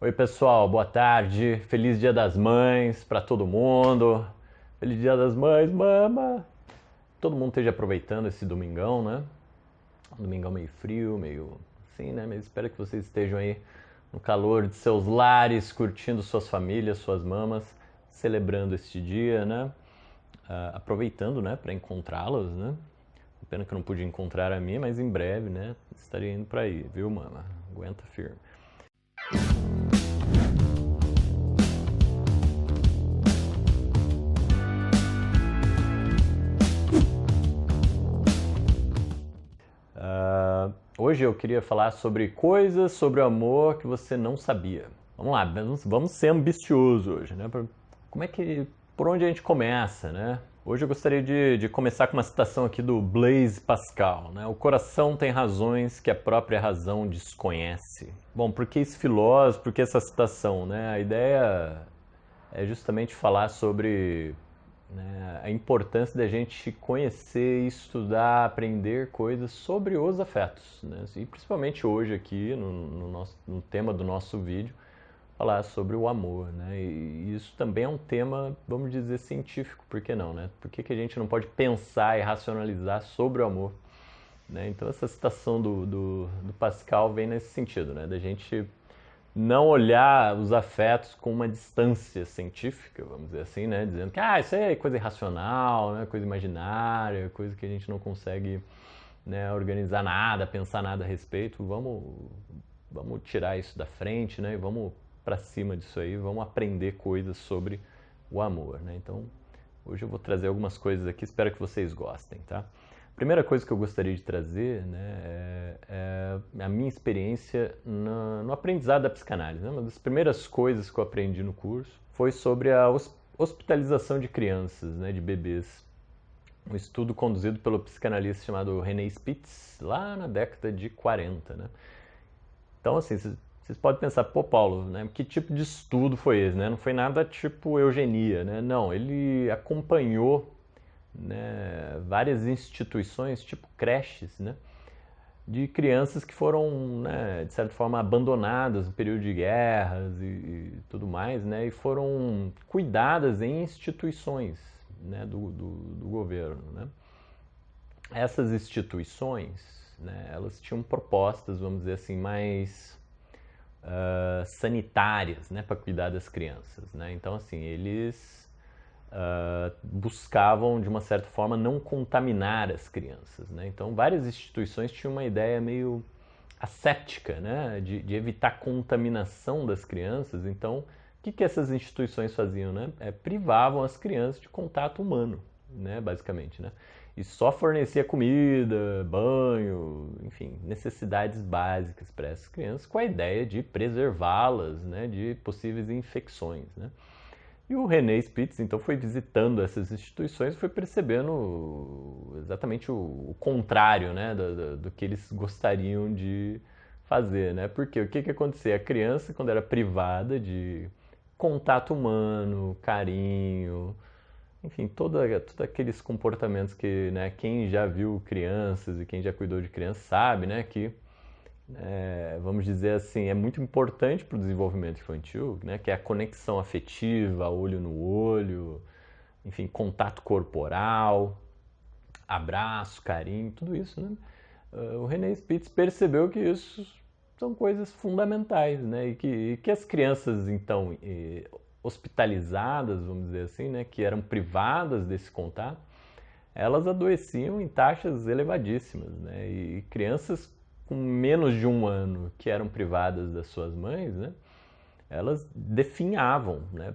Oi, pessoal, boa tarde. Feliz Dia das Mães para todo mundo. Feliz Dia das Mães, mama. Todo mundo esteja aproveitando esse domingão, né? Um domingão meio frio, meio assim, né? Mas espero que vocês estejam aí no calor de seus lares, curtindo suas famílias, suas mamas, celebrando este dia, né? Aproveitando, né, para encontrá-las, né? Pena que eu não pude encontrar a minha, mas em breve, né? Estarei indo para aí, viu, mama? Aguenta firme. Hoje eu queria falar sobre coisas sobre o amor que você não sabia. Vamos lá, vamos ser ambicioso hoje, né? Como é que, por onde a gente começa, né? Hoje eu gostaria de começar com uma citação aqui do Blaise Pascal, né? O coração tem razões que a própria razão desconhece. Bom, por que esse filósofo, por que essa citação, né? A ideia é justamente falar sobre, né, a importância da gente conhecer, estudar, aprender coisas sobre os afetos, né? E principalmente hoje aqui, no tema do nosso vídeo, falar sobre o amor, né? E isso também é um tema, vamos dizer, científico, por que não, né? Por que a gente não pode pensar e racionalizar sobre o amor, né? Então essa citação do Pascal vem nesse sentido, né? Da gente não olhar os afetos com uma distância científica, vamos dizer assim, né? Dizendo que isso é coisa irracional, né? Coisa imaginária, coisa que a gente não consegue, né, organizar nada, pensar nada a respeito. Vamos tirar isso da frente, né? E vamos para cima disso aí, vamos aprender coisas sobre o amor, né? Então, hoje eu vou trazer algumas coisas aqui, espero que vocês gostem, tá? A primeira coisa que eu gostaria de trazer, né, é a minha experiência no aprendizado da psicanálise, né? Uma das primeiras coisas que eu aprendi no curso foi sobre a hospitalização de crianças, né, de bebês. Um estudo conduzido pelo psicanalista chamado René Spitz, lá na década de 40, né? Então, assim, vocês podem pensar, pô, Paulo, né, que tipo de estudo foi esse, né? Não foi nada tipo eugenia, né? Não, ele acompanhou, né, várias instituições, tipo creches, né, de crianças que foram, né, de certa forma, abandonadas no período de guerras e tudo mais, né, e foram cuidadas em instituições, né, do governo, né. Essas instituições, né, elas tinham propostas, vamos dizer assim, mais sanitárias, né, para cuidar das crianças, né. Então, assim, eles buscavam, de uma certa forma, não contaminar as crianças, né. Então, várias instituições tinham uma ideia meio asséptica, né, de evitar contaminação das crianças. Então, o que essas instituições faziam, né? Privavam as crianças de contato humano, né, basicamente, né? E só fornecia comida, banho, enfim, necessidades básicas para essas crianças, com a ideia de preservá-las, né, de possíveis infecções, né? E o René Spitz, então, foi visitando essas instituições e foi percebendo exatamente o contrário, né, do que eles gostariam de fazer, né? Porque o que acontecia? A criança, quando era privada de contato humano, carinho, enfim, todos aqueles comportamentos que, né, quem já viu crianças e quem já cuidou de crianças sabe, né, que vamos dizer assim, é muito importante para o desenvolvimento infantil, né, que é a conexão afetiva, olho no olho, enfim, contato corporal, abraço, carinho, tudo isso, né? O René Spitz percebeu que isso são coisas fundamentais, né, e que as crianças, então, hospitalizadas, vamos dizer assim, né, que eram privadas desse contato, elas adoeciam em taxas elevadíssimas, né? E crianças com menos de um ano que eram privadas das suas mães, né, elas definhavam, né,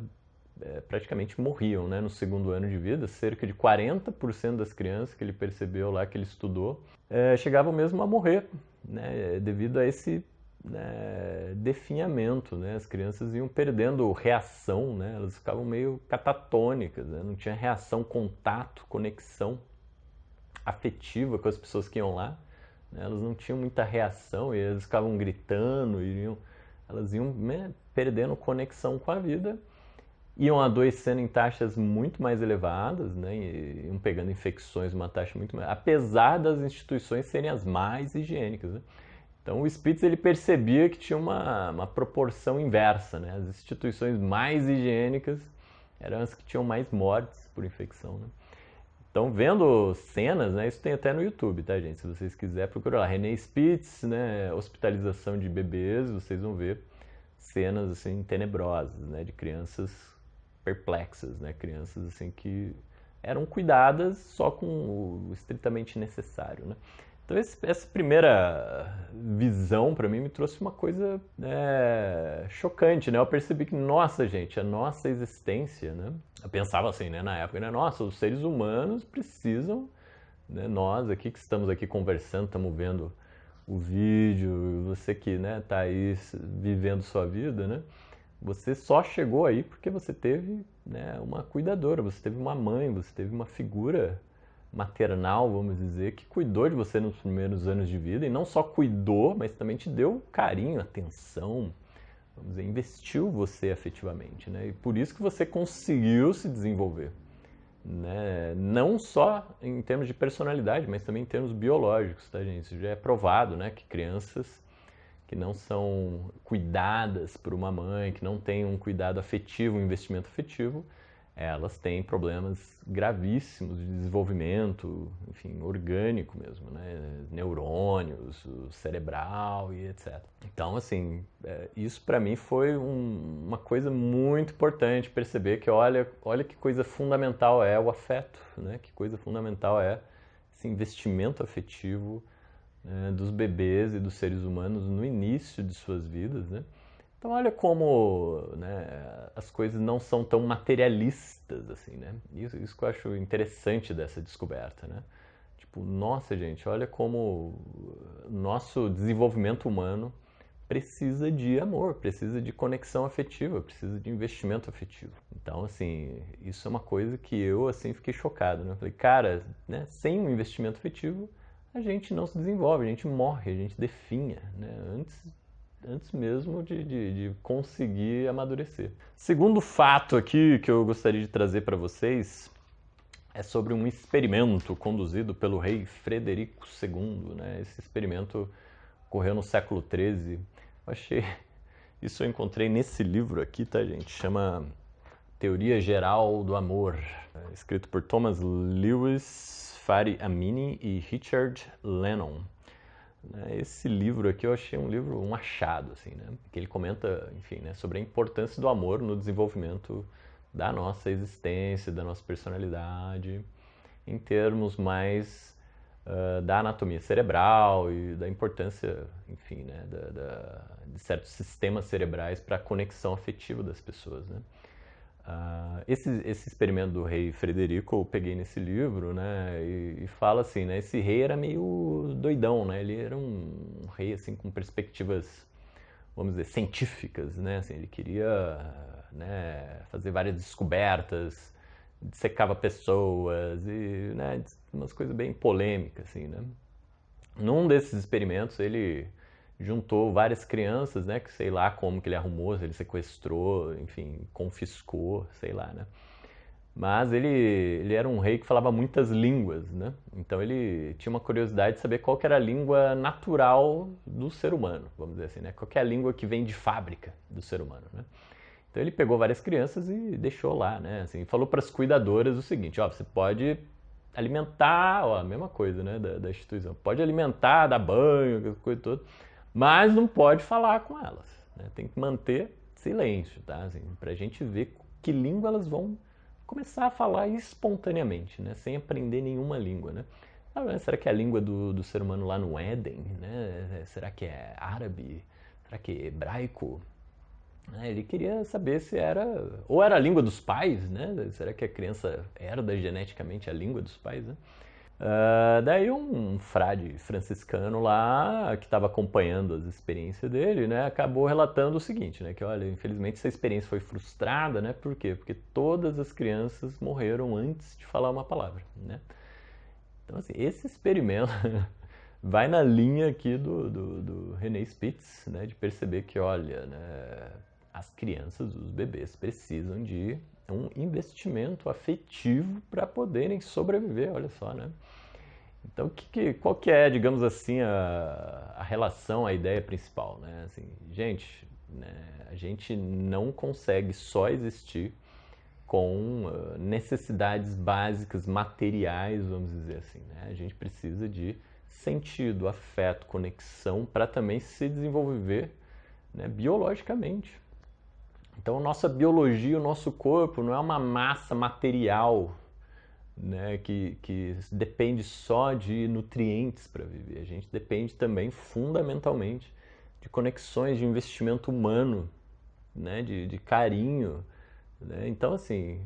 praticamente morriam, né, no segundo ano de vida. Cerca de 40% das crianças que ele percebeu lá, que ele estudou, chegavam mesmo a morrer, né, devido a esse, né, definhamento, né? As crianças iam perdendo reação, né? Elas ficavam meio catatônicas, né? Não tinha reação, contato, conexão afetiva com as pessoas que iam lá, né? Elas não tinham muita reação e elas ficavam gritando, elas iam, né, perdendo conexão com a vida, iam adoecendo em taxas muito mais elevadas, né, e iam pegando infecções uma taxa muito mais, apesar das instituições serem as mais higiênicas, né? Então o Spitz ele percebia que tinha uma proporção inversa, né? As instituições mais higiênicas eram as que tinham mais mortes por infecção, né? Então, vendo cenas, né, isso tem até no YouTube, tá, gente? Se vocês quiserem, procura lá, René Spitz, né, hospitalização de bebês, vocês vão ver cenas, assim, tenebrosas, né, de crianças perplexas, né, crianças, assim, que eram cuidadas só com o estritamente necessário, né? Então, essa primeira visão, para mim, me trouxe uma coisa chocante, né? Eu percebi que, nossa, gente, a nossa existência, né? Eu pensava assim, né, na época, né? Nossa, os seres humanos precisam, né? Nós aqui que estamos aqui conversando, estamos vendo o vídeo, você que, né, tá aí vivendo sua vida, né? Você só chegou aí porque você teve, né, uma cuidadora, você teve uma mãe, você teve uma figura maternal, vamos dizer, que cuidou de você nos primeiros anos de vida e não só cuidou, mas também te deu carinho, atenção, vamos dizer, investiu você afetivamente, né? E por isso que você conseguiu se desenvolver, né? Não só em termos de personalidade, mas também em termos biológicos, tá, gente? Isso já é provado, né, que crianças que não são cuidadas por uma mãe, que não têm um cuidado afetivo, um investimento afetivo, elas têm problemas gravíssimos de desenvolvimento, enfim, orgânico mesmo, né? Neurônios, cerebral e etc. Então, assim, isso para mim foi uma coisa muito importante perceber que olha que coisa fundamental é o afeto, né? Que coisa fundamental é esse investimento afetivo, né, dos bebês e dos seres humanos no início de suas vidas, né? Então olha como, né, as coisas não são tão materialistas assim, né? Isso que eu acho interessante dessa descoberta, né? Tipo, nossa gente, olha como o nosso desenvolvimento humano precisa de amor, precisa de conexão afetiva, precisa de investimento afetivo. Então, assim, isso é uma coisa que eu, assim, fiquei chocado, né? Eu falei, cara, né, sem um investimento afetivo, a gente não se desenvolve, a gente morre, a gente definha, né? Antes mesmo de conseguir amadurecer. Segundo fato aqui que eu gostaria de trazer para vocês é sobre um experimento conduzido pelo rei Frederico II, né? Esse experimento ocorreu no século XIII. Eu achei... Isso eu encontrei nesse livro aqui, tá, gente? Chama Teoria Geral do Amor, escrito por Thomas Lewis, Fari Amini e Richard Lennon. Esse livro aqui eu achei um livro, um achado, assim, né? Que ele comenta, enfim, né, sobre a importância do amor no desenvolvimento da nossa existência, da nossa personalidade, em termos mais da anatomia cerebral e da importância, enfim, né, de certos sistemas cerebrais para a conexão afetiva das pessoas, né? Esse experimento do rei Frederico eu peguei nesse livro, né, e fala assim, né, esse rei era meio doidão, né, ele era um rei assim com perspectivas, vamos dizer, científicas, né, assim, ele queria, né, fazer várias descobertas, dissecava pessoas e, né, umas coisas bem polêmicas, assim, né. Num desses experimentos ele juntou várias crianças, né, que sei lá como que ele arrumou, ele sequestrou, enfim, confiscou, sei lá, né. Mas ele era um rei que falava muitas línguas, né? Então ele tinha uma curiosidade de saber qual que era a língua natural do ser humano, vamos dizer assim, né? Qual que é a língua que vem de fábrica do ser humano, né? Então ele pegou várias crianças e deixou lá, né? Assim, falou para as cuidadoras o seguinte, ó, você pode alimentar, ó, a mesma coisa, né, da instituição. Pode alimentar, dar banho, aquela coisa toda, mas não pode falar com elas, né? Tem que manter silêncio, tá? Assim, pra gente ver que língua elas vão começar a falar espontaneamente, né? Sem aprender nenhuma língua, né? Será que é a língua do ser humano lá no Éden, né? Será que é árabe? Será que é hebraico? Ele queria saber se era... Ou era a língua dos pais, né? Será que a criança herda geneticamente a língua dos pais, né? Daí um frade franciscano lá, que estava acompanhando as experiências dele, né, acabou relatando o seguinte, né, que olha, infelizmente essa experiência foi frustrada, né, por quê? Porque todas as crianças morreram antes de falar uma palavra, né? Então, assim, esse experimento vai na linha aqui do René Spitz, né, de perceber que, olha, né, as crianças, os bebês precisam de um investimento afetivo para poderem sobreviver, olha só, né? Então, qual que é, digamos assim, a relação, a ideia principal, né? Assim, gente, né, a gente não consegue só existir com necessidades básicas materiais, vamos dizer assim, né? A gente precisa de sentido, afeto, conexão para também se desenvolver, né, biologicamente. Então, a nossa biologia, o nosso corpo não é uma massa material, né, que depende só de nutrientes para viver. A gente depende também, fundamentalmente, de conexões, de investimento humano, né, de carinho. Né? Então, assim,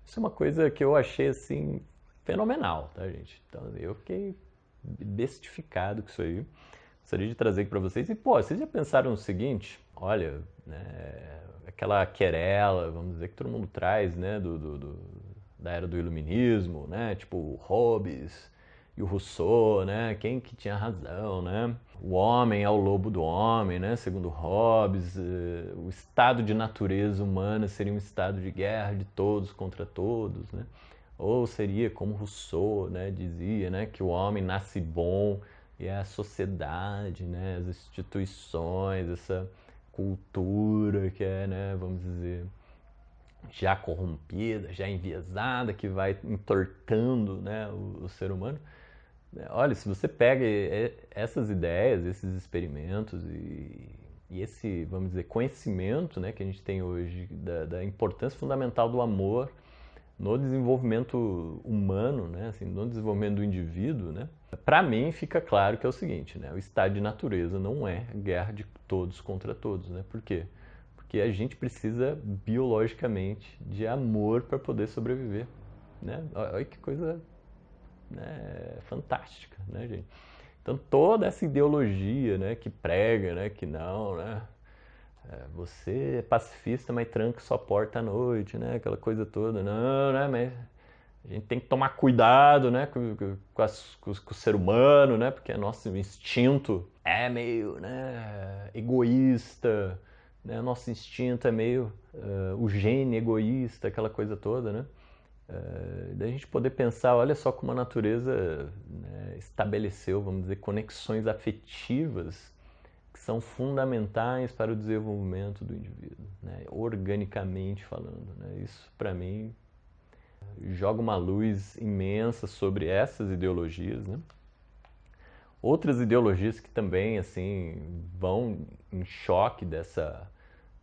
isso é uma coisa que eu achei assim fenomenal, tá, gente? Então, eu fiquei bestificado com isso aí. Gostaria de trazer aqui para vocês. E, pô, vocês já pensaram no seguinte? Olha, né, aquela querela, vamos dizer, que todo mundo traz, né, da era do iluminismo, né? Tipo o Hobbes e o Rousseau, né? Quem que tinha razão, né? O homem é o lobo do homem, né? Segundo Hobbes, o estado de natureza humana seria um estado de guerra de todos contra todos, né? Ou seria como Rousseau, né, dizia, né, que o homem nasce bom e é a sociedade, né, as instituições, essa cultura que é, né, vamos dizer, já corrompida, já enviesada, que vai entortando, né, o ser humano. Olha, se você pega essas ideias, esses experimentos e esse, vamos dizer, conhecimento, né, que a gente tem hoje da importância fundamental do amor no desenvolvimento humano, né, assim, no desenvolvimento do indivíduo, né, para mim fica claro que é o seguinte, né, o estado de natureza não é guerra de todos contra todos, né? Por quê? Porque a gente precisa biologicamente de amor para poder sobreviver, né? Olha que coisa, né, fantástica, né, gente? Então toda essa ideologia, né, que prega, né, que não, né, você é pacifista, mas tranca sua porta à noite, né, aquela coisa toda, não, né, mas a gente tem que tomar cuidado, né, com o ser humano, né, porque nosso instinto é meio, né, egoísta, né, nosso instinto é meio o gene egoísta, aquela coisa toda, né. Da gente poder pensar, olha só como a natureza, né, estabeleceu, vamos dizer, conexões afetivas que são fundamentais para o desenvolvimento do indivíduo, né, organicamente falando. Né. Isso, para mim, joga uma luz imensa sobre essas ideologias, né? Outras ideologias que também assim vão em choque dessa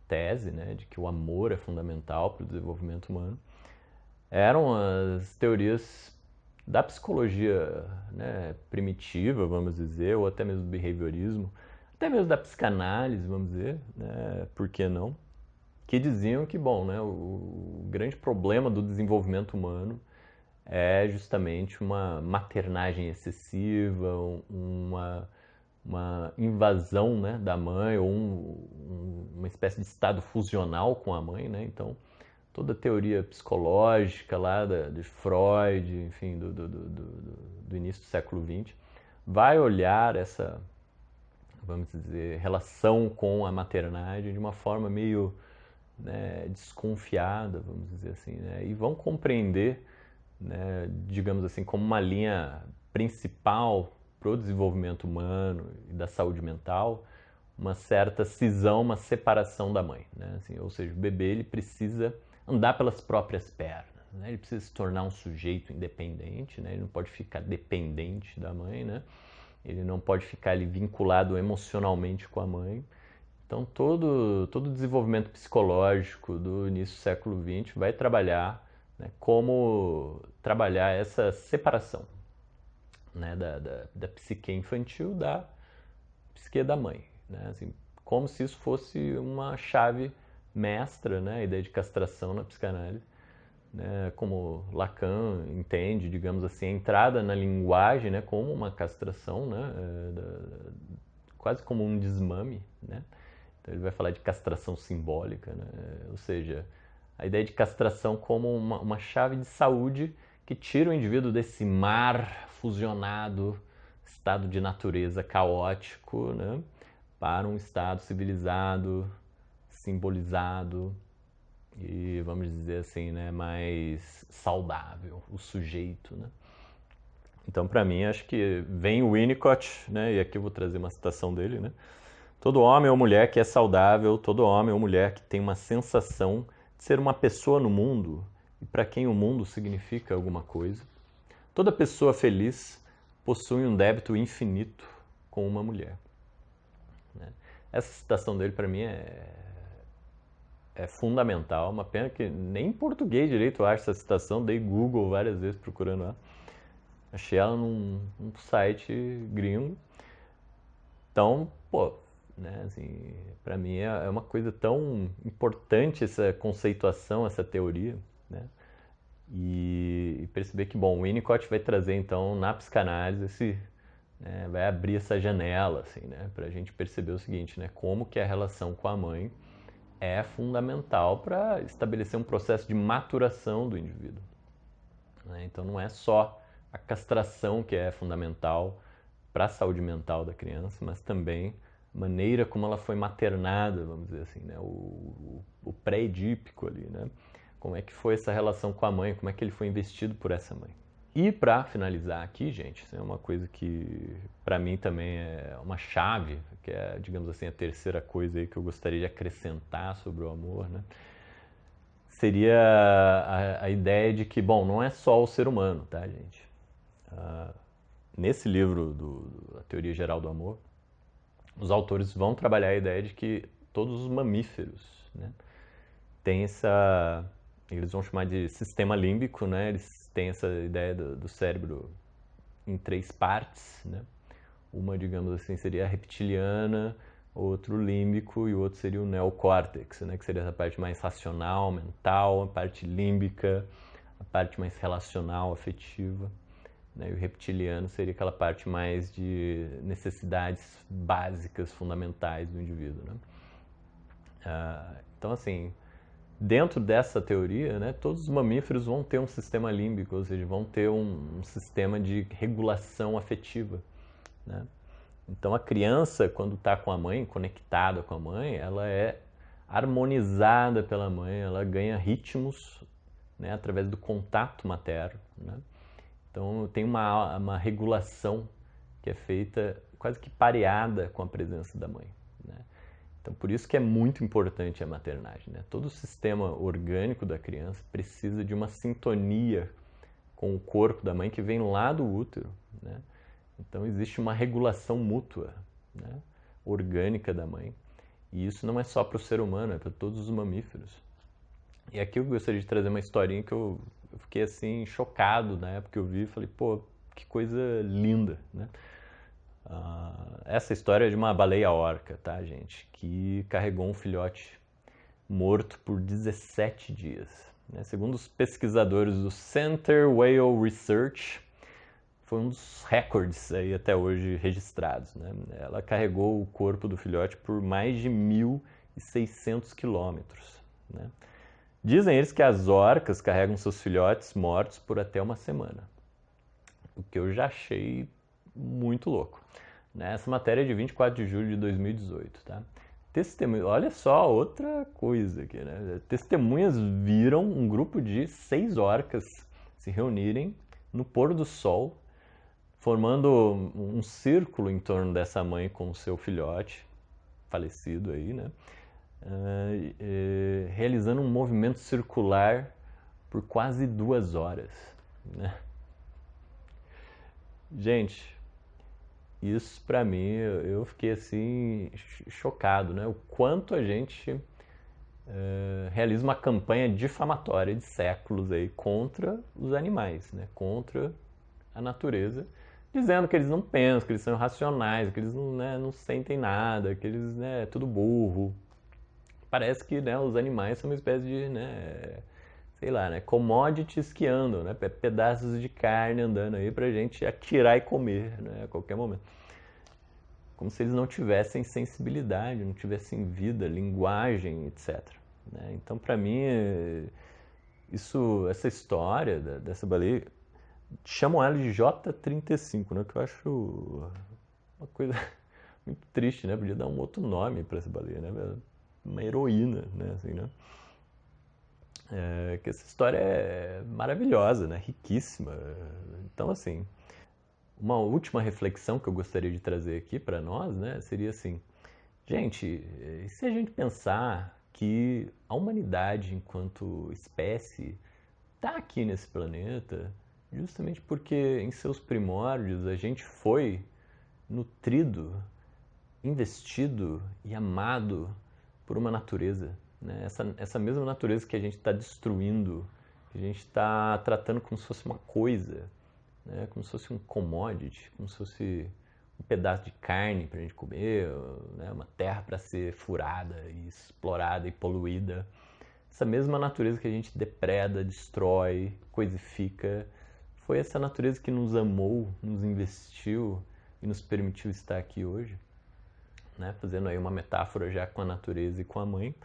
tese, né, de que o amor é fundamental para o desenvolvimento humano, eram as teorias da psicologia, né, primitiva, vamos dizer, ou até mesmo do behaviorismo, até mesmo da psicanálise, vamos dizer, né, por que não? Que diziam que, bom, né, o grande problema do desenvolvimento humano é justamente uma maternagem excessiva, uma invasão, né, da mãe, ou uma espécie de estado fusional com a mãe, né? Então, toda a teoria psicológica lá de Freud, enfim, do início do século XX, vai olhar essa, vamos dizer, relação com a maternagem de uma forma meio, né, desconfiada, vamos dizer assim, né? E vão compreender, né, digamos assim, como uma linha principal para o desenvolvimento humano e da saúde mental, uma certa cisão, uma separação da mãe, né? Assim, ou seja, o bebê ele precisa andar pelas próprias pernas, né? Ele precisa se tornar um sujeito independente, né? Ele não pode ficar dependente da mãe, né? Ele não pode ficar ali vinculado emocionalmente com a mãe. Então todo o desenvolvimento psicológico do início do século XX vai trabalhar, né, como trabalhar essa separação, né, da psique infantil da psique da mãe. Né, assim, como se isso fosse uma chave mestra, né, a ideia de castração na psicanálise. Né, como Lacan entende, digamos assim, a entrada na linguagem, né, como uma castração, né, quase como um desmame, né? Então ele vai falar de castração simbólica, né? Ou seja, a ideia de castração como uma chave de saúde que tira o indivíduo desse mar fusionado, estado de natureza caótico, né? Para um estado civilizado, simbolizado e, vamos dizer assim, né, mais saudável, o sujeito, né? Então, para mim, acho que vem o Winnicott, né? E aqui eu vou trazer uma citação dele, né? Todo homem ou mulher que é saudável, todo homem ou mulher que tem uma sensação de ser uma pessoa no mundo e para quem o mundo significa alguma coisa, toda pessoa feliz possui um débito infinito com uma mulher. Né? Essa citação dele, para mim, é fundamental. Uma pena que nem em português direito eu acho essa citação. Dei Google várias vezes procurando ela. Achei ela num site gringo. Então, pô, né, assim, para mim é uma coisa tão importante essa conceituação, essa teoria, né? E perceber que, bom, o Winnicott vai trazer, então, na psicanálise, né, vai abrir essa janela, assim, né, para a gente perceber o seguinte, né, como que a relação com a mãe é fundamental para estabelecer um processo de maturação do indivíduo. Né? Então, não é só a castração que é fundamental para a saúde mental da criança, mas também a maneira como ela foi maternada, vamos dizer assim, né? O pré-edípico ali, né? Como é que foi essa relação com a mãe, como é que ele foi investido por essa mãe. E para finalizar aqui, gente, isso é uma coisa que para mim também é uma chave, que é, digamos assim, a terceira coisa aí que eu gostaria de acrescentar sobre o amor, né? Seria a ideia de que, bom, não é só o ser humano, tá, gente? Nesse livro A Teoria Geral do Amor, os autores vão trabalhar a ideia de que todos os mamíferos, né, têm essa, eles vão chamar de sistema límbico, né, eles têm essa ideia do cérebro em três partes, né, uma, digamos assim, seria a reptiliana, outro límbico e o outro seria o neocórtex, né, que seria essa parte mais racional, mental, a parte límbica, a parte mais relacional, afetiva. Né? E o reptiliano seria aquela parte mais de necessidades básicas, fundamentais do indivíduo. Né? Então, assim, dentro dessa teoria, né, todos os mamíferos vão ter um sistema límbico, ou seja, vão ter um sistema de regulação afetiva. Né? Então, a criança, quando está com a mãe, conectada com a mãe, ela é harmonizada pela mãe, ela ganha ritmos, né, através do contato materno. Né? Então tem uma regulação que é feita quase que pareada com a presença da mãe. Né? Então por isso que é muito importante a maternagem. Né? Todo o sistema orgânico da criança precisa de uma sintonia com o corpo da mãe que vem lá do útero. Né? Então existe uma regulação mútua, né, orgânica da mãe. E isso não é só para o ser humano, é para todos os mamíferos. E aqui eu gostaria de trazer uma historinha que eu fiquei assim chocado na época que eu vi e falei, pô, que coisa linda, né? Essa história é de uma baleia orca, tá, gente? Que carregou um filhote morto por 17 dias. Né? Segundo os pesquisadores do Center Whale Research, foi um dos recordes aí até hoje registrados. Né? Ela carregou o corpo do filhote por mais de 1.600 quilômetros. Né? Dizem eles que as orcas carregam seus filhotes mortos por até uma semana. O que eu já achei muito louco. Essa matéria é de 24 de julho de 2018, tá? Olha só, outra coisa aqui, né? Testemunhas viram um grupo de 6 orcas se reunirem no pôr do sol, formando um círculo em torno dessa mãe com o seu filhote, falecido aí, né? Realizando um movimento circular por quase 2 horas. Né? Gente, isso pra mim, eu fiquei assim chocado, né? O quanto a gente realiza uma campanha difamatória de séculos aí contra os animais, né? Contra a natureza, dizendo que eles não pensam, que eles são irracionais, que eles não, né, não sentem nada, que eles, né, é tudo burro. Parece que, né, os animais são uma espécie de, né, sei lá, né, commodities que andam, né, pedaços de carne andando aí pra gente atirar e comer, né, a qualquer momento. Como se eles não tivessem sensibilidade, não tivessem vida, linguagem, etc. Né? Então, para mim, essa história dessa baleia, chamam ela de J35, né, que eu acho uma coisa muito triste, né? Podia dar um outro nome para essa baleia, né? Uma heroína, né? Assim, né? Que essa história é maravilhosa, né? Riquíssima. Então, assim, uma última reflexão que eu gostaria de trazer aqui para nós, né, seria assim, gente, e se a gente pensar que a humanidade enquanto espécie está aqui nesse planeta justamente porque em seus primórdios a gente foi nutrido, investido e amado por uma natureza, né? Essa mesma natureza que a gente está destruindo, que a gente está tratando como se fosse uma coisa, né? Como se fosse um commodity, como se fosse um pedaço de carne para a gente comer, né? Uma terra para ser furada e explorada e poluída. Essa mesma natureza que a gente depreda, destrói, coisifica, foi essa natureza que nos amou, nos investiu e nos permitiu estar aqui hoje, né? Fazendo aí uma metáfora já com a natureza e com a mãe,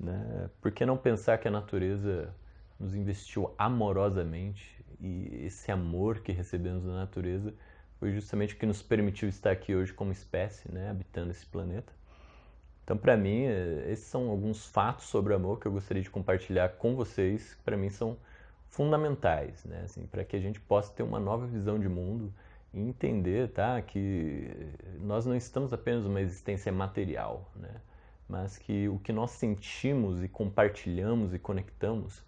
né? Por que não pensar que a natureza nos investiu amorosamente e esse amor que recebemos da natureza foi justamente o que nos permitiu estar aqui hoje como espécie, né? Habitando esse planeta. Então, para mim, esses são alguns fatos sobre o amor que eu gostaria de compartilhar com vocês, que para mim são fundamentais, né? Assim, para que a gente possa ter uma nova visão de mundo e entender, tá, que nós não estamos apenas uma existência material, né? Mas que o que nós sentimos e compartilhamos e conectamos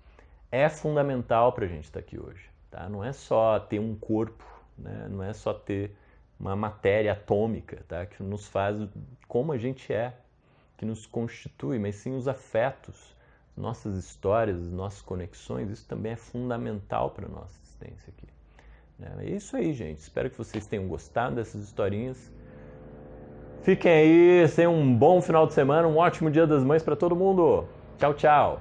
é fundamental para a gente estar aqui hoje, tá? Não é só ter um corpo, né? Não é só ter uma matéria atômica, tá? Que nos faz como a gente é, que nos constitui, mas sim os afetos, nossas histórias, nossas conexões, isso também é fundamental para a nossa existência aqui. É isso aí, gente. Espero que vocês tenham gostado dessas historinhas. Fiquem aí, tenham um bom final de semana, um ótimo Dia das Mães para todo mundo. Tchau, tchau.